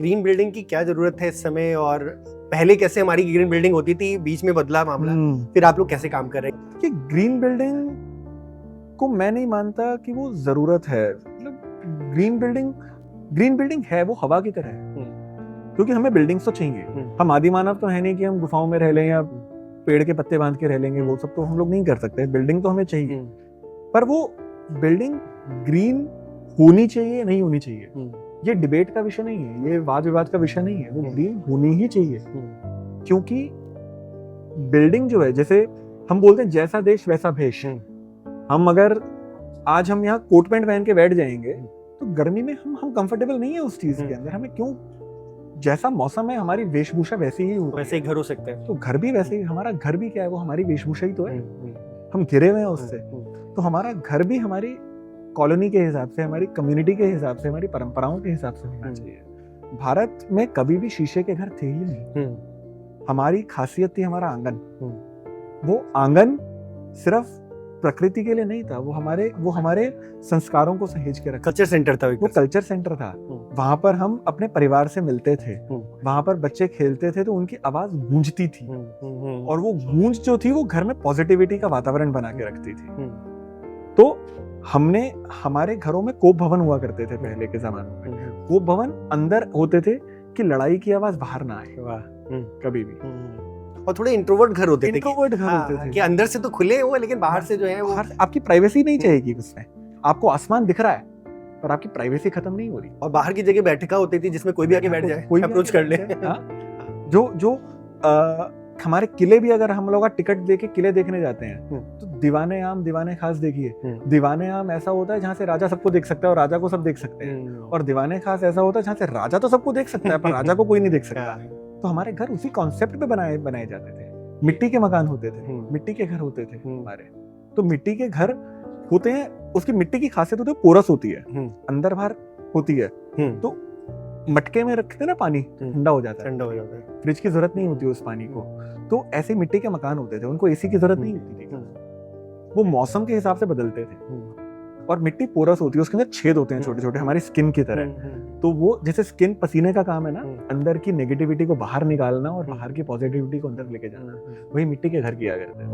Green building की क्या जरूरत है इस समय, और पहले कैसे हमारी ग्रीन बिल्डिंग होती थी, बीच में बदला मामला, फिर आप लोग कैसे काम कर रहे हैं? कि ग्रीन बिल्डिंग को मैं नहीं मानता कि वो जरूरत है। मतलब ग्रीन बिल्डिंग है, वो हवा की तरह है, क्योंकि हमें बिल्डिंग्स तो चाहिए। हम आदि मानव तो है नहीं कि हम गुफाओं में रह लें या पेड़ के पत्ते बांध के रह लेंगे, वो सब तो हम लोग नहीं कर सकते। बिल्डिंग तो हमें चाहिए, पर वो बिल्डिंग ग्रीन होनी चाहिए नहीं होनी चाहिए, ये डिबेट का विषय नहीं है, ये वाद विवाद का विषय नहीं है। वो ग्रीन होनी ही चाहिए, क्योंकि बिल्डिंग जो है, जैसे हम बोलते हैं जैसा देश वैसा भेष। हम अगर आज हम यहाँ कोट पैंट पहन के बैठ जाएंगे तो गर्मी में हम कंफर्टेबल नहीं है उस चीज के अंदर। हमें क्यों, जैसा मौसम है हमारी वेशभूषा वैसी ही होती है। वैसे ही घर हो सकते हैं, तो घर भी वैसे ही, हमारा घर भी क्या है, वो हमारी वेशभूषा ही तो है। हम घिरे हुए हैं उससे, तो हमारा घर भी हमारी कॉलोनी के हिसाब से, हमारी कम्युनिटी के हिसाब से, हमारी परंपराओं के हिसाब से होना चाहिए। भारत में कभी भी शीशे के घर थे ही नहीं। हमारी खासियत थी हमारा आंगन। वो आंगन सिर्फ प्रकृति के लिए नहीं था, वो हमारे संस्कारों को सहेज के रखा। कल्चर सेंटर था, वो कल्चर सेंटर था। वहां पर हम अपने परिवार से मिलते थे, वहां पर बच्चे खेलते थे तो उनकी आवाज गूंजती थी, और वो गूंज जो थी वो घर में पॉजिटिविटी का वातावरण बना के रखती थी। तो हमने, हमारे घरों में कोप भवन हुआ करते थे पहले के जमानों में। कोप भवन अंदर होते थे कि लड़ाई की आवाज बाहर ना आए कभी भी। और थोड़े इंट्रोवर्ट घर होते थे, इंट्रोवर्ट घर होते थे कि अंदर से तो खुले हो लेकिन बाहर से जो है वो आपकी प्राइवेसी नहीं चाहिए उसमें। आपको आसमान दिख रहा है पर आपकी प्राइवेसी खत्म नहीं हो रही। और बाहर की जगह बैठका होती थी जिसमें कोई भी आके बैठ जाए, कोई अप्रोच कर ले। जो हमारे किले भी, अगर हम लोग टिकट देके किले देखने जाते हैं तो दीवाने आम दीवाने खास देखिए। दीवाने आम ऐसा होता है जहाँ से राजा सबको देख सकता है और राजा को सब देख सकते हैं, और दीवाने खास ऐसा होता है जहाँ से राजा तो सबको देख सकता है पर राजा को कोई नहीं देख सकता। तो हमारे घर उसी कॉन्सेप्ट पे बनाए जाते थे। मिट्टी के मकान होते थे, मिट्टी के घर होते थे हमारे। तो मिट्टी के घर होते हैं, उसकी मिट्टी की खासियत होती है पोरस होती है, अंदर बाहर होती है। तो मटके में रखते ना पानी ठंडा हो जाता है, फ्रिज की जरूरत नहीं होती उस पानी को। तो ऐसे मिट्टी के मकान होते थे, उनको एसी की जरूरत नहीं होती थी। वो मौसम के हिसाब से बदलते थे, और मिट्टी पोरस होती है, उसके अंदर छेद होते हैं छोटे छोटे, हमारी स्किन की तरह। तो वो जैसे स्किन पसीने का काम है ना, अंदर की नेगेटिविटी को बाहर निकालना और बाहर की पॉजिटिविटी को अंदर लेके जाना, वही मिट्टी के घर किया करते हैं।